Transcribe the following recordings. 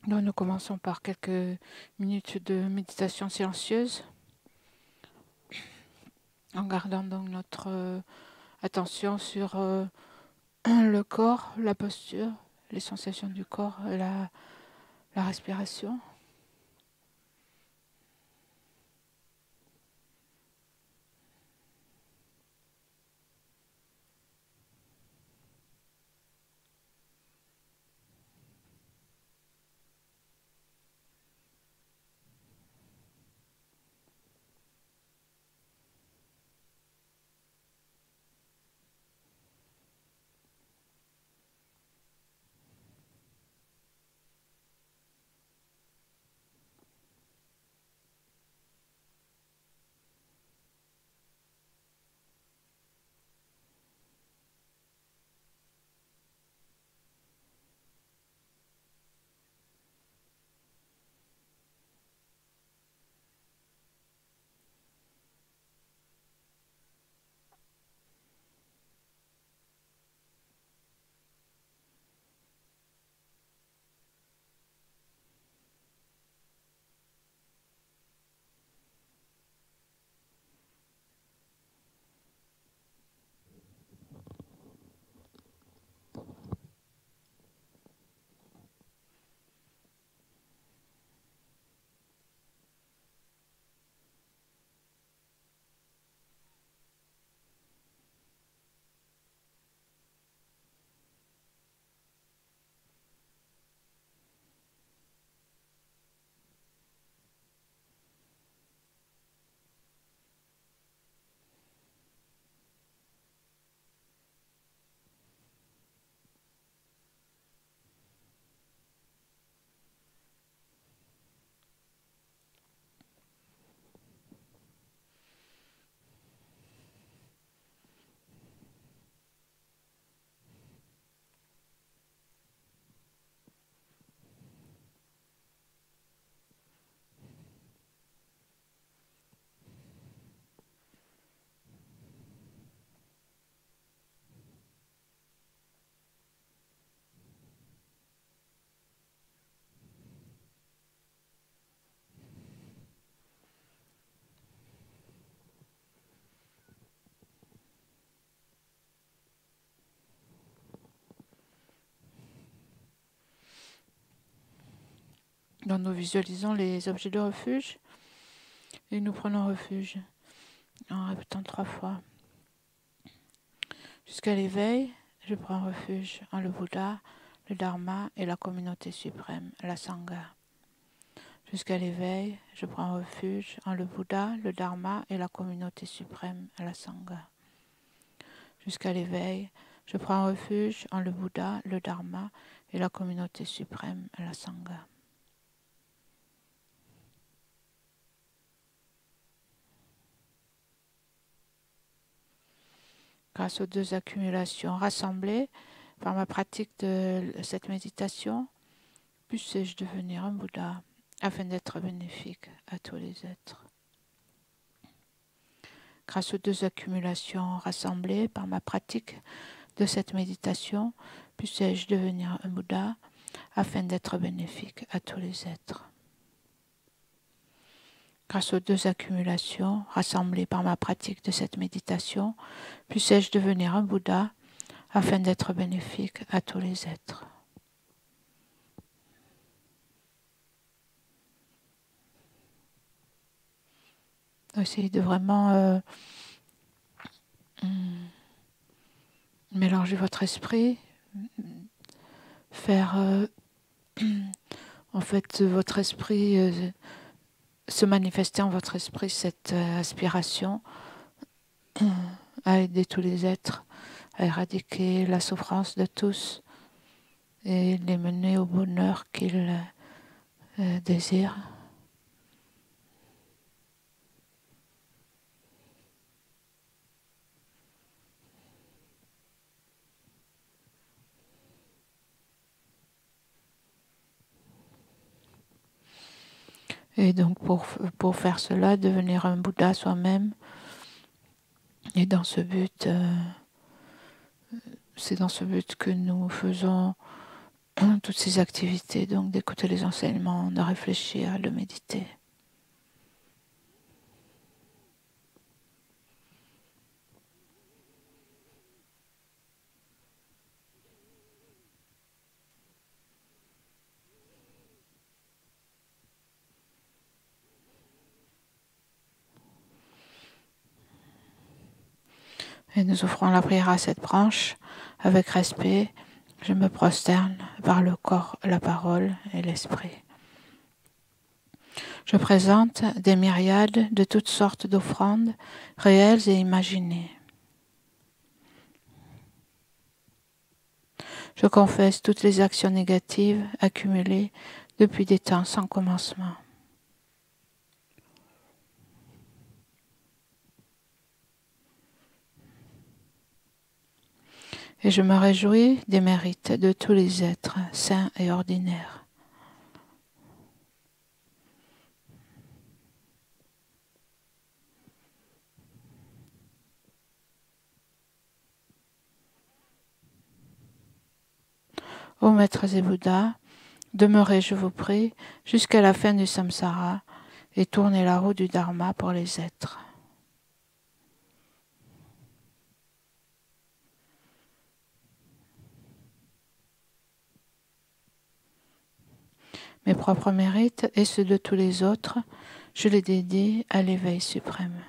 Donc nous commençons par quelques minutes de méditation silencieuse, en gardant donc notre attention sur le corps, la posture, les sensations du corps, la respiration. Donc nous visualisons les objets de refuge et nous prenons refuge en répétant 3 fois. Jusqu'à l'éveil, je prends refuge en le Bouddha, le Dharma et la communauté suprême, la Sangha. Jusqu'à l'éveil, je prends refuge en le Bouddha, le Dharma et la communauté suprême, la Sangha. Jusqu'à l'éveil, je prends refuge en le Bouddha, le Dharma et la communauté suprême, la Sangha. Grâce aux 2 accumulations rassemblées par ma pratique de cette méditation, puisse-je devenir un Bouddha afin d'être bénéfique à tous les êtres. Grâce aux 2 accumulations rassemblées par ma pratique de cette méditation, puisse-je devenir un Bouddha afin d'être bénéfique à tous les êtres. Grâce aux 2 accumulations rassemblées par ma pratique de cette méditation, puisse-je devenir un Bouddha afin d'être bénéfique à tous les êtres. Essayez de vraiment mélanger votre esprit, faire en fait votre esprit, se manifester en votre esprit cette aspiration à aider tous les êtres, à éradiquer la souffrance de tous et les mener au bonheur qu'ils désirent. Et donc pour faire cela, devenir un Bouddha soi-même, et dans ce but, c'est dans ce but que nous faisons toutes ces activités, donc d'écouter les enseignements, de réfléchir, de méditer. Et nous offrons la prière à cette branche avec respect. Je me prosterne par le corps, la parole et l'esprit. Je présente des myriades de toutes sortes d'offrandes réelles et imaginées. Je confesse toutes les actions négatives accumulées depuis des temps sans commencement. Et je me réjouis des mérites de tous les êtres saints et ordinaires. Ô maîtres et Bouddhas, demeurez, je vous prie, jusqu'à la fin du samsara et tournez la roue du dharma pour les êtres. Mes propres mérites et ceux de tous les autres, je les dédie à l'éveil suprême.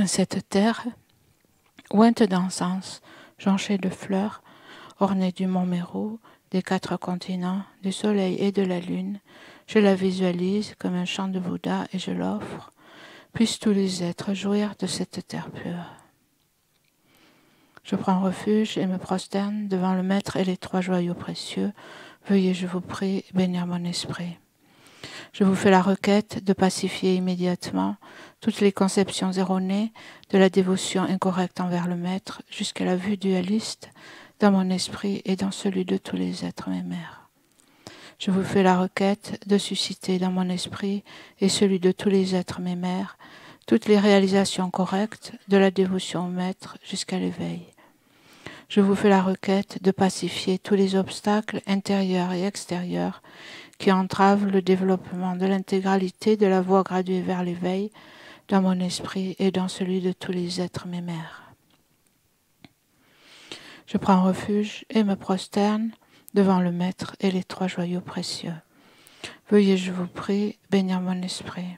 Cette terre, ointe d'encens, jonchée de fleurs, ornée du mont Méru, des 4 continents, du soleil et de la lune, je la visualise comme un champ de Bouddha et je l'offre. Puissent tous les êtres jouir de cette terre pure. Je prends refuge et me prosterne devant le Maître et les 3 joyaux précieux. Veuillez, je vous prie, bénir mon esprit. Je vous fais la requête de pacifier immédiatement toutes les conceptions erronées de la dévotion incorrecte envers le Maître jusqu'à la vue dualiste dans mon esprit et dans celui de tous les êtres mes mères. Je vous fais la requête de susciter dans mon esprit et celui de tous les êtres mes mères toutes les réalisations correctes de la dévotion au Maître jusqu'à l'éveil. Je vous fais la requête de pacifier tous les obstacles intérieurs et extérieurs qui entravent le développement de l'intégralité de la voie graduée vers l'éveil dans mon esprit et dans celui de tous les êtres mes mères. Je prends refuge et me prosterne devant le Maître et les 3 joyaux précieux. Veuillez, je vous prie, bénir mon esprit.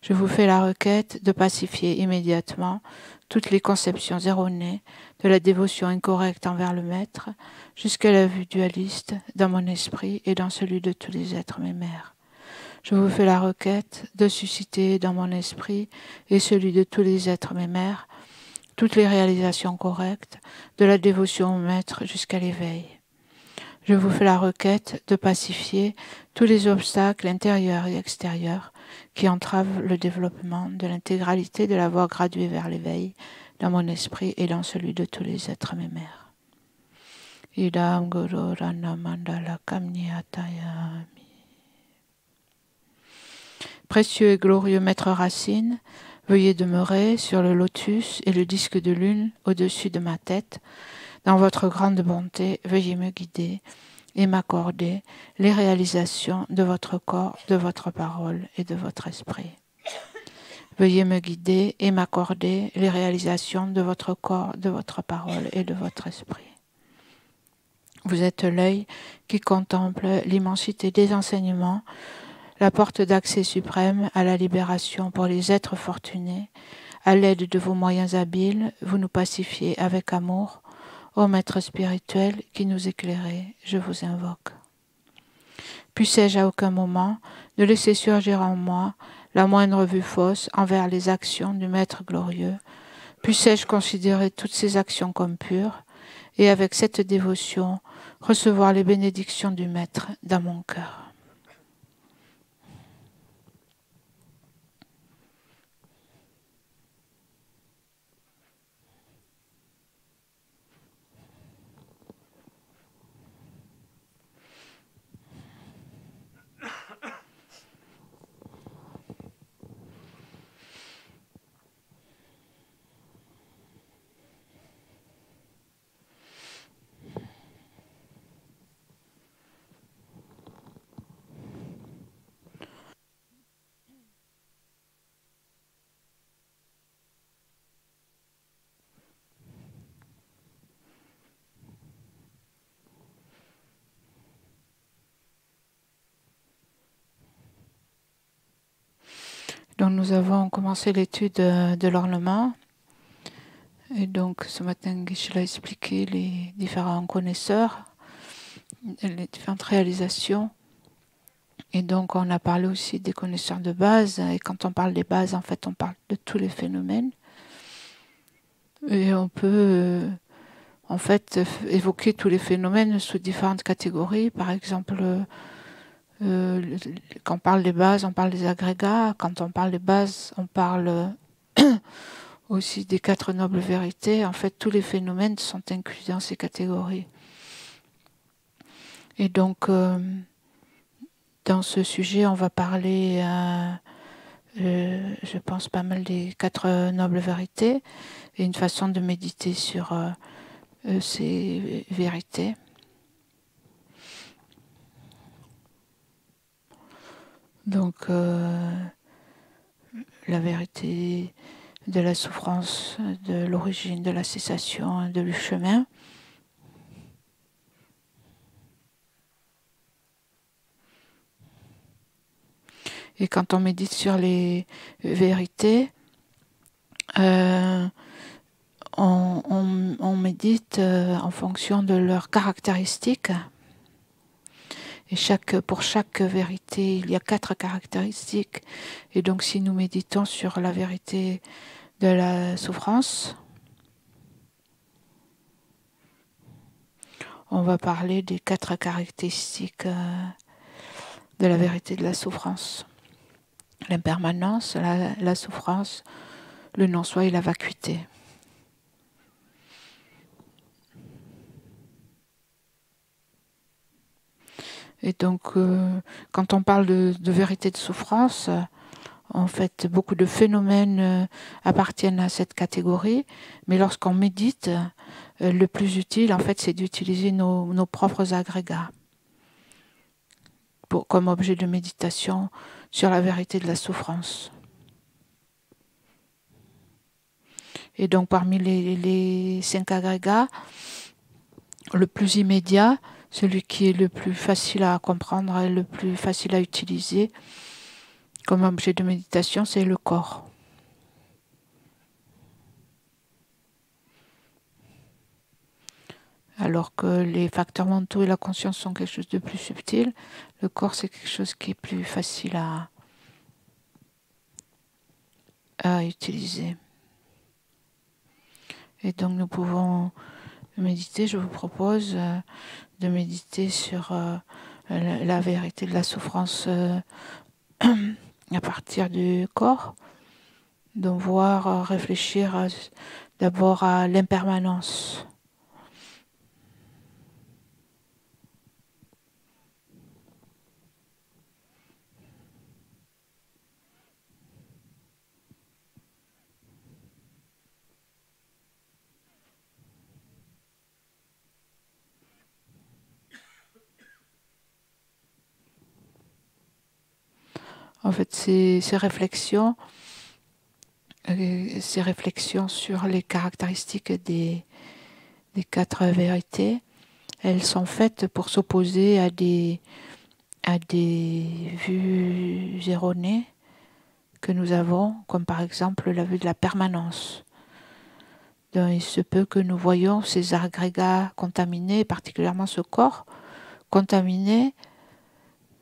Je vous fais la requête de pacifier immédiatement toutes les conceptions erronées de la dévotion incorrecte envers le Maître jusqu'à la vue dualiste dans mon esprit et dans celui de tous les êtres mes mères. Je vous fais la requête de susciter dans mon esprit et celui de tous les êtres mes mères toutes les réalisations correctes de la dévotion au Maître jusqu'à l'éveil. Je vous fais la requête de pacifier tous les obstacles intérieurs et extérieurs qui entravent le développement de l'intégralité de la voie graduée vers l'éveil dans mon esprit et dans celui de tous les êtres mes mères. Idam Guru Rana Mandala Kamniatayami. Précieux et glorieux Maître Racine, veuillez demeurer sur le lotus et le disque de lune au-dessus de ma tête. Dans votre grande bonté, veuillez me guider et m'accorder les réalisations de votre corps, de votre parole et de votre esprit. Veuillez me guider et m'accorder les réalisations de votre corps, de votre parole et de votre esprit. Vous êtes l'œil qui contemple l'immensité des enseignements, la porte d'accès suprême à la libération pour les êtres fortunés. À l'aide de vos moyens habiles, vous nous pacifiez avec amour. Ô Maître spirituel qui nous éclairez, je vous invoque. Puissais-je à aucun moment ne laisser surgir en moi la moindre vue fausse envers les actions du Maître glorieux. Puissais-je considérer toutes ces actions comme pures et avec cette dévotion, recevoir les bénédictions du Maître dans mon cœur. Donc nous avons commencé l'étude de l'ornement. Et donc ce matin, Geshe-la a expliqué les différents connaisseurs, les différentes réalisations. Et donc on a parlé aussi des connaisseurs de base. Et quand on parle des bases, en fait, on parle de tous les phénomènes. Et on peut en fait évoquer tous les phénomènes sous différentes catégories. Par exemple, quand on parle des bases, on parle des agrégats. Quand on parle des bases, on parle aussi des 4 nobles vérités. En fait, tous les phénomènes sont inclus dans ces catégories. Et donc, dans ce sujet, on va parler, je pense, pas mal des 4 nobles vérités et une façon de méditer sur ces vérités. Donc, la vérité de la souffrance, de l'origine, de la cessation, de le chemin. Et quand on médite sur les vérités, on médite en fonction de leurs caractéristiques. Et pour chaque vérité, il y a 4 caractéristiques. Et donc si nous méditons sur la vérité de la souffrance, on va parler des 4 caractéristiques de la vérité de la souffrance. L'impermanence, la souffrance, le non-soi et la vacuité. Et donc, quand on parle de vérité de souffrance, en fait, beaucoup de phénomènes appartiennent à cette catégorie. Mais lorsqu'on médite, le plus utile, en fait, c'est d'utiliser nos propres agrégats comme objet de méditation sur la vérité de la souffrance. Et donc, parmi les 5 agrégats, le plus immédiat, celui qui est le plus facile à comprendre et le plus facile à utiliser comme objet de méditation, c'est le corps. Alors que les facteurs mentaux et la conscience sont quelque chose de plus subtil, le corps c'est quelque chose qui est plus facile à utiliser. Et donc nous pouvons méditer, je vous propose de méditer sur la vérité de la souffrance à partir du corps, de voir, réfléchir d'abord à l'impermanence. En fait, ces réflexions sur les caractéristiques des 4 vérités, elles sont faites pour s'opposer à des vues erronées que nous avons, comme par exemple la vue de la permanence. Donc, il se peut que nous voyons ces agrégats contaminés, particulièrement ce corps contaminé.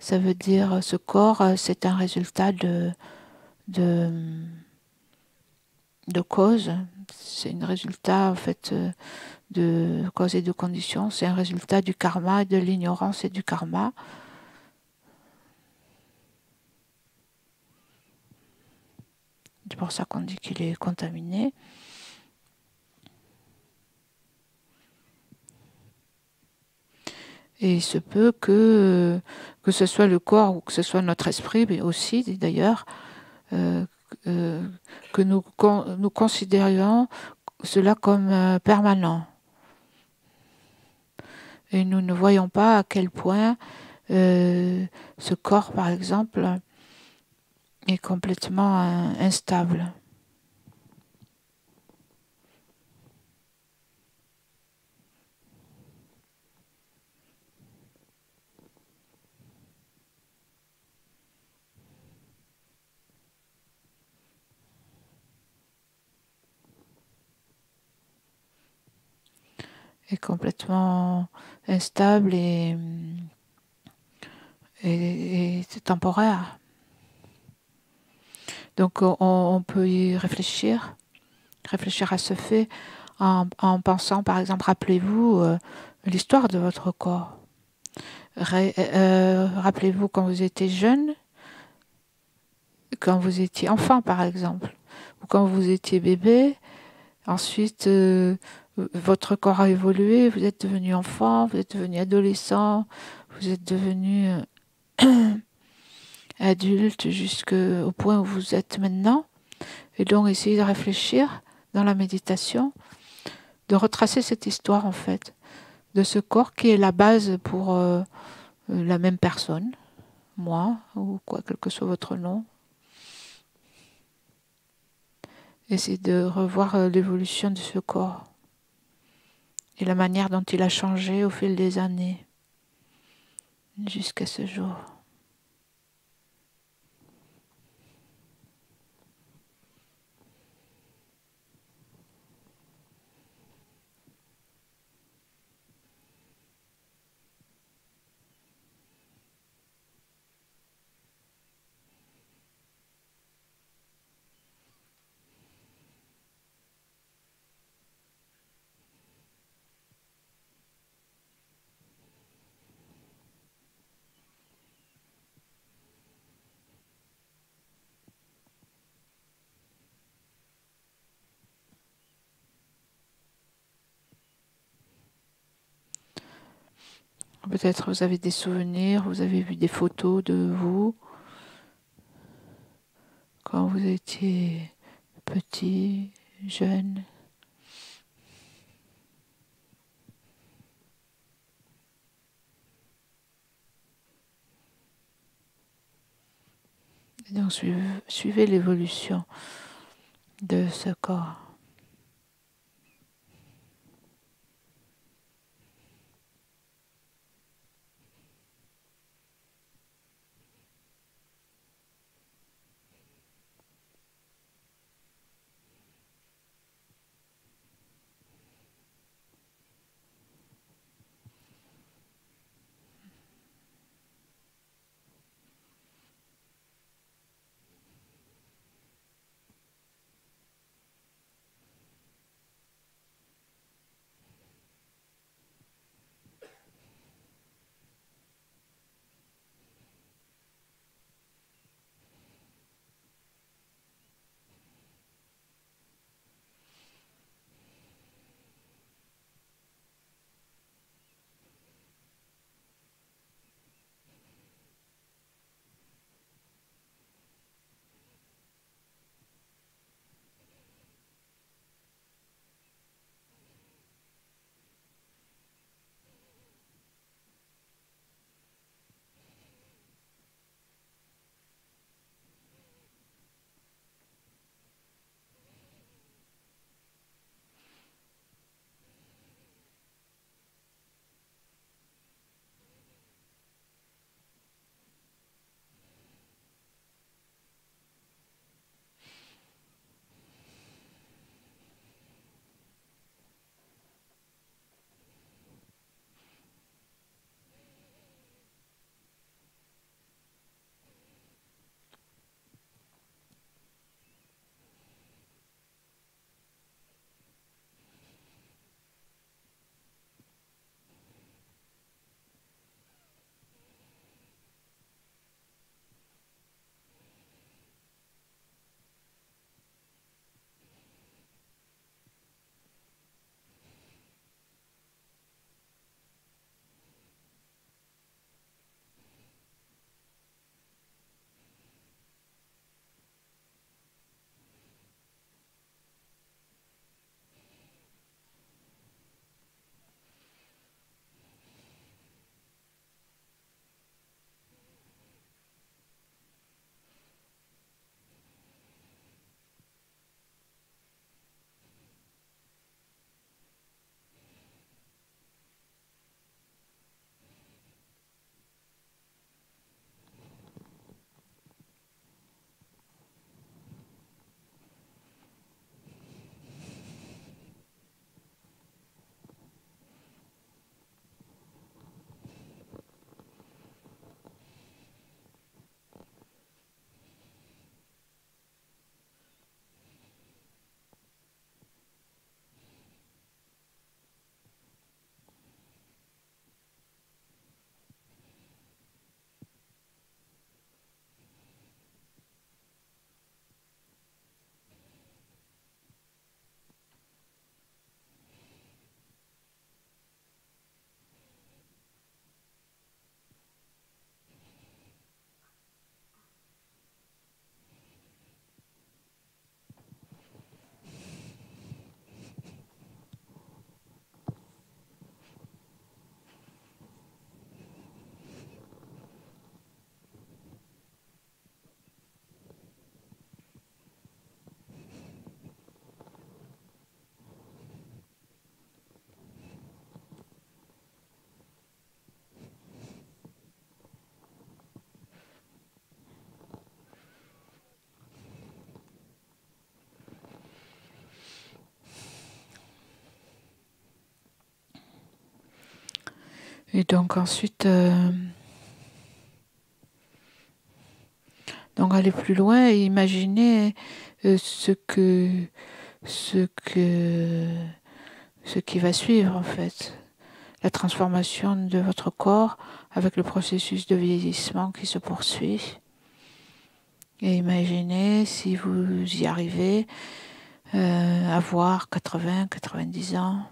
Ça veut dire ce corps, c'est un résultat de de cause, c'est un résultat en fait de cause et de condition, c'est un résultat du karma et de l'ignorance et du karma. C'est pour ça qu'on dit qu'il est contaminé. Et il se peut que ce soit le corps ou que ce soit notre esprit, mais aussi d'ailleurs, euh, euh, que nous considérions cela comme permanent. Et nous ne voyons pas à quel point ce corps, par exemple, est complètement instable. Est complètement instable et c'est temporaire. Donc on peut y réfléchir à ce fait en pensant, par exemple, rappelez-vous l'histoire de votre corps. Rappelez-vous quand vous étiez jeune, quand vous étiez enfant, par exemple, ou quand vous étiez bébé. Ensuite, votre corps a évolué, vous êtes devenu enfant, vous êtes devenu adolescent, vous êtes devenu adulte jusqu'au point où vous êtes maintenant. Et donc, essayez de réfléchir dans la méditation, de retracer cette histoire, en fait, de ce corps qui est la base pour la même personne, moi, ou quoi, quel que soit votre nom. Essayez de revoir l'évolution de ce corps et la manière dont il a changé au fil des années, jusqu'à ce jour. Peut-être vous avez des souvenirs, vous avez vu des photos de vous quand vous étiez petit, jeune. Et donc suivez l'évolution de ce corps. Et donc ensuite, donc aller plus loin et imaginer ce qui va suivre en fait. La transformation de votre corps avec le processus de vieillissement qui se poursuit. Et imaginez si vous y arrivez, avoir 80, 90 ans.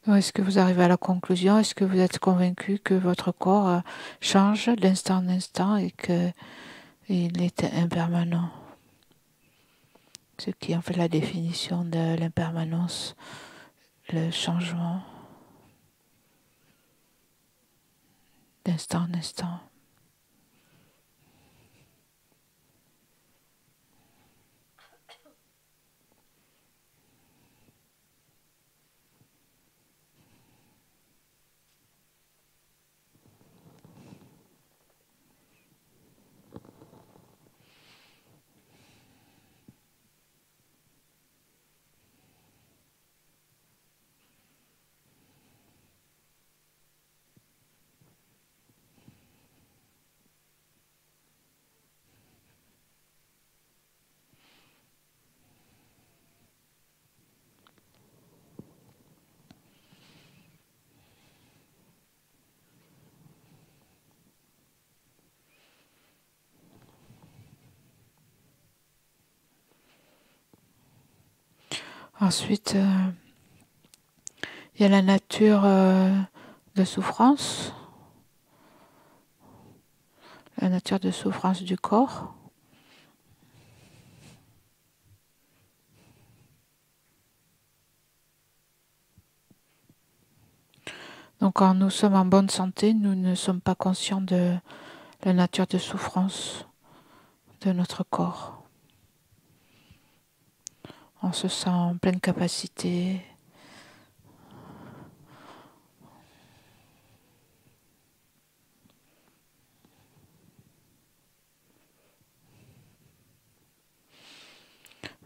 Est-ce que vous arrivez à la conclusion? Est-ce que vous êtes convaincu que votre corps change d'instant en instant et qu'il est impermanent? Ce qui est en fait la définition de l'impermanence, le changement d'instant en instant. Ensuite, il y a la nature de souffrance, la nature de souffrance du corps. Donc quand nous sommes en bonne santé, nous ne sommes pas conscients de la nature de souffrance de notre corps. On se sent en pleine capacité.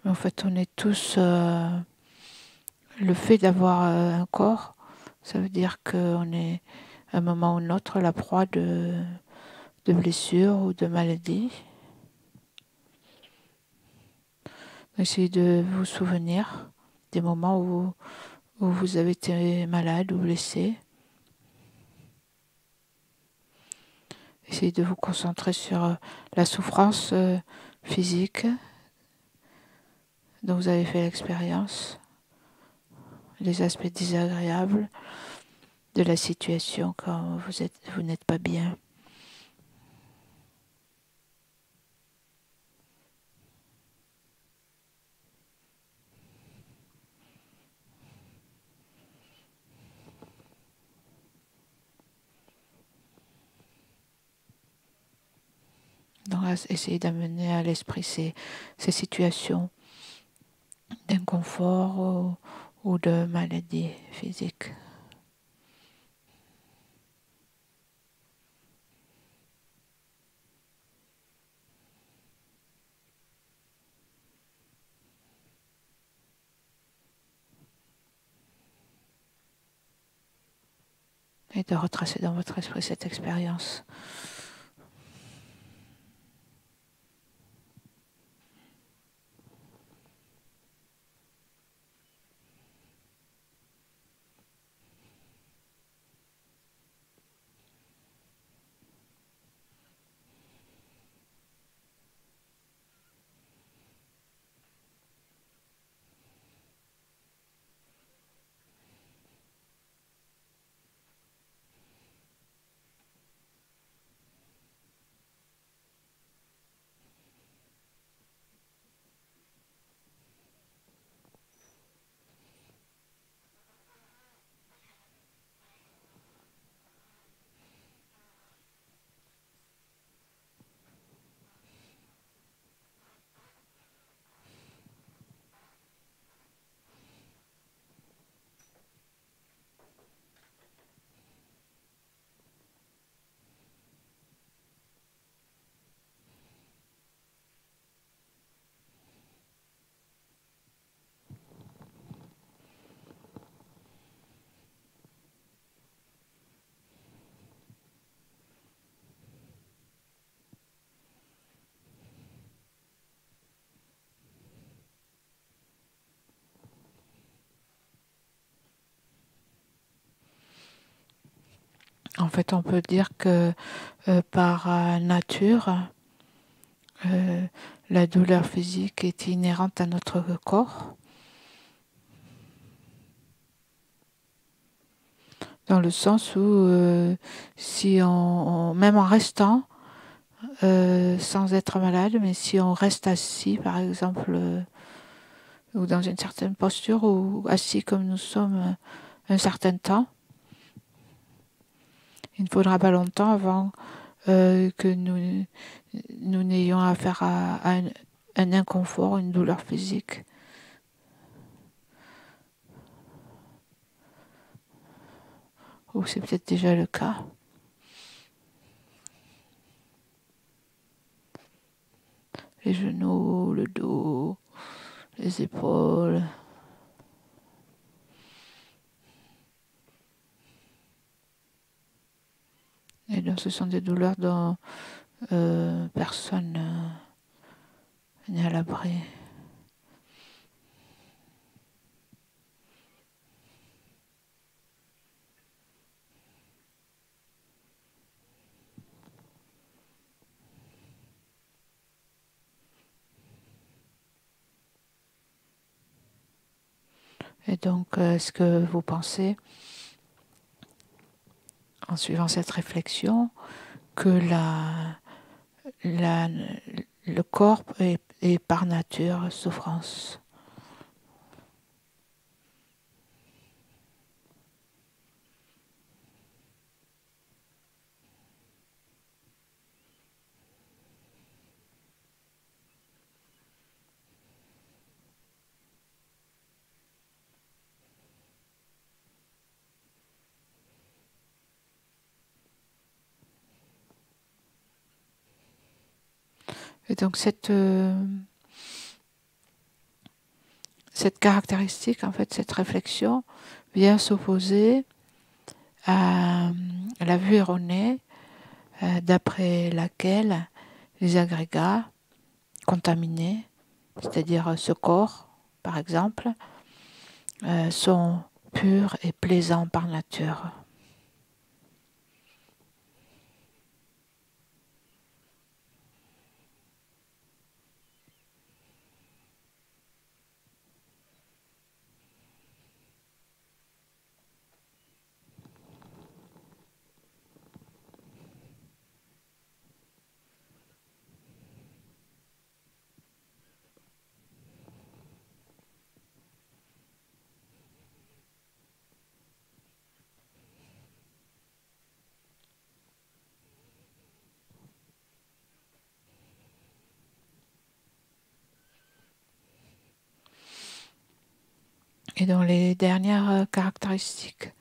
Mais en fait, on est tous... le fait d'avoir un corps, ça veut dire qu'on est à un moment ou un autre la proie de blessures ou de maladies. Essayez de vous souvenir des moments où vous avez été malade ou blessé. Essayez de vous concentrer sur la souffrance physique dont vous avez fait l'expérience, les aspects désagréables de la situation quand vous n'êtes pas bien. Donc, essayez d'amener à l'esprit ces situations d'inconfort ou de maladie physique. Et de retracer dans votre esprit cette expérience. En fait, on peut dire que par nature, la douleur physique est inhérente à notre corps, dans le sens où si même en restant, sans être malade, mais si on reste assis, par exemple, ou dans une certaine posture, ou assis comme nous sommes un certain temps, il ne faudra pas longtemps avant que nous n'ayons affaire à un inconfort, une douleur physique. Ou c'est peut-être déjà le cas. Les genoux, le dos, les épaules. Et donc ce sont des douleurs dont personne n'est à l'abri. Et donc, est-ce que vous pensez, en suivant cette réflexion, que le corps est par nature souffrance? Et donc cette caractéristique, en fait, cette réflexion vient s'opposer à la vue erronée d'après laquelle les agrégats contaminés, c'est-à-dire ce corps, par exemple, sont purs et plaisants par nature. Et dans les dernières caractéristiques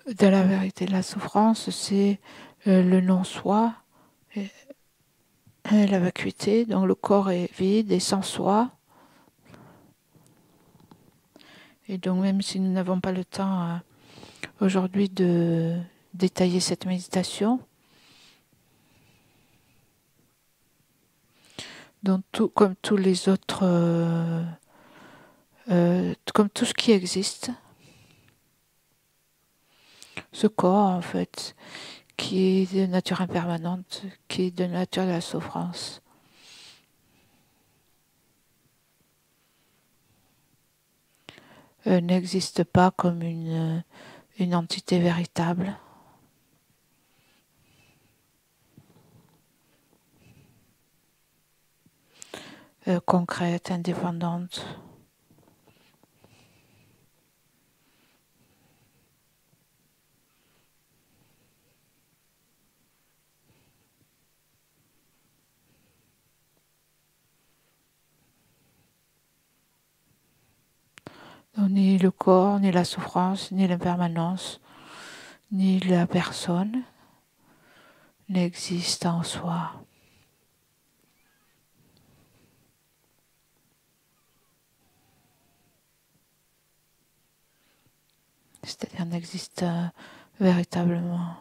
de la vérité de la souffrance, c'est le non-soi, la vacuité, donc le corps est vide et sans soi. Et donc même si nous n'avons pas le temps aujourd'hui de détailler cette méditation, donc comme tous les autres, comme tout ce qui existe, ce corps en fait, qui est de nature impermanente, qui est de nature de la souffrance. N'existe pas comme une entité véritable, concrète, indépendante. Donc, ni le corps, ni la souffrance, ni l'impermanence, ni la personne n'existe en soi. C'est-à-dire n'existe véritablement.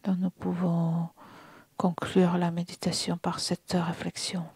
Donc nous pouvons conclure la méditation par cette réflexion.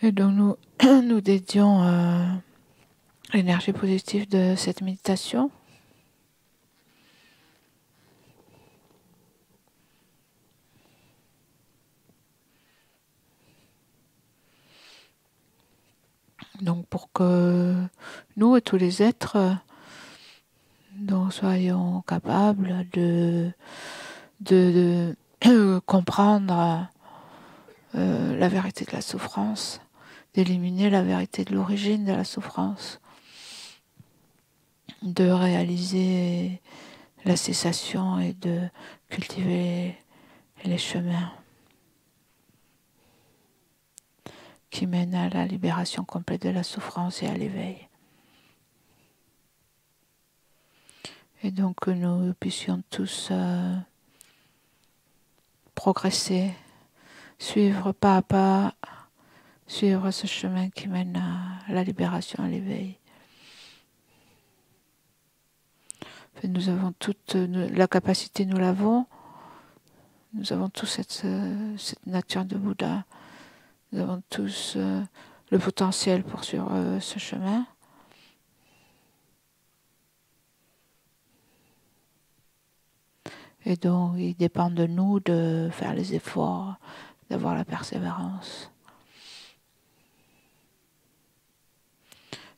Et donc nous, nous dédions l'énergie positive de cette méditation. Donc pour que nous et tous les êtres donc soyons capables de comprendre la vérité de la souffrance, d'éliminer la vérité de l'origine de la souffrance, de réaliser la cessation et de cultiver les chemins qui mènent à la libération complète de la souffrance et à l'éveil. Et donc que nous puissions tous progresser, suivre pas à pas, suivre ce chemin qui mène à la libération, à l'éveil. Nous avons toute la capacité, nous l'avons. Nous avons tous cette nature de Bouddha. Nous avons tous le potentiel pour suivre ce chemin. Et donc, il dépend de nous de faire les efforts, d'avoir la persévérance.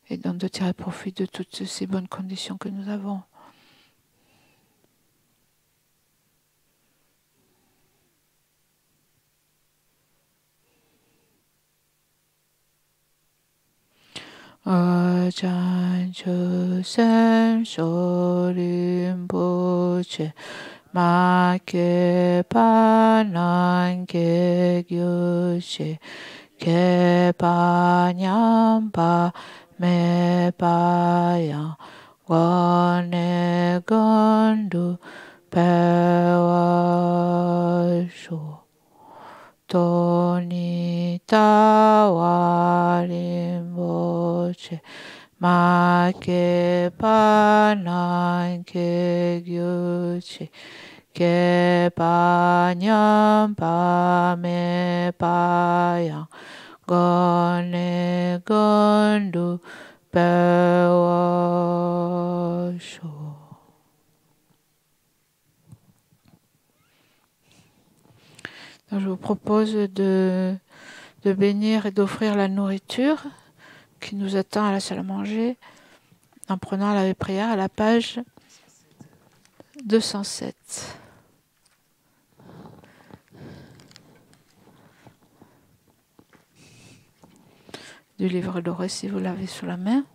Et donc de tirer profit de toutes ces bonnes conditions que nous avons. Ajahn Chösem Shorinpoche Make Panan Kegyoshe Kepanyampa Me Payang Gone Gondu Pewasho Toni Tawarimboche Make Panan Kegyoshe Kepanyampa Me Payang Gone Gondu Pewasho. Donc, je vous propose de bénir et d'offrir la nourriture qui nous attend à la salle à manger en prenant la prière à la page 207. Du livre doré si vous l'avez sous la main.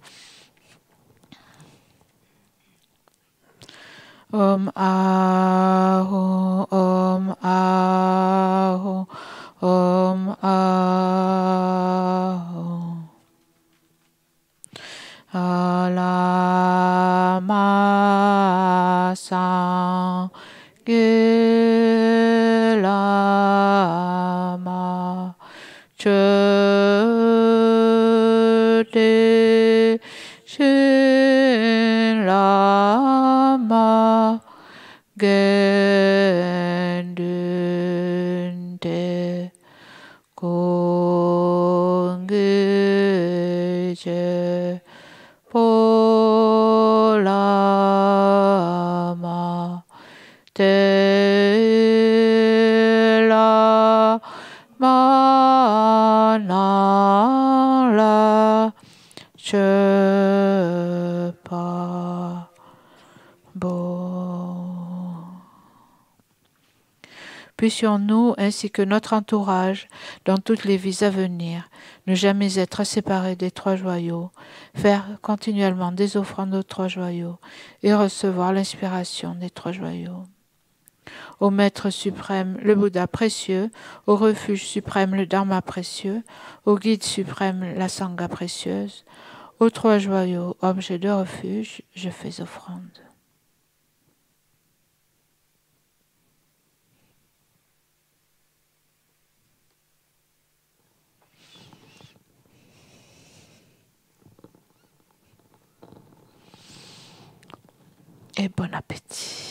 Om Aho, Om Aho, Om Aho. Alama Sangye Lama Chöde Shin Lama Gendunde Kongje Polama Te La Manala Chepa Bo. Puissions-nous, ainsi que notre entourage, dans toutes les vies à venir, ne jamais être séparés des trois joyaux, faire continuellement des offrandes aux trois joyaux et recevoir l'inspiration des trois joyaux. Au Maître suprême, le Bouddha précieux, au refuge suprême, le Dharma précieux, au Guide suprême, la Sangha précieuse, aux trois joyaux, objets de refuge, je fais offrande. Et bon appétit.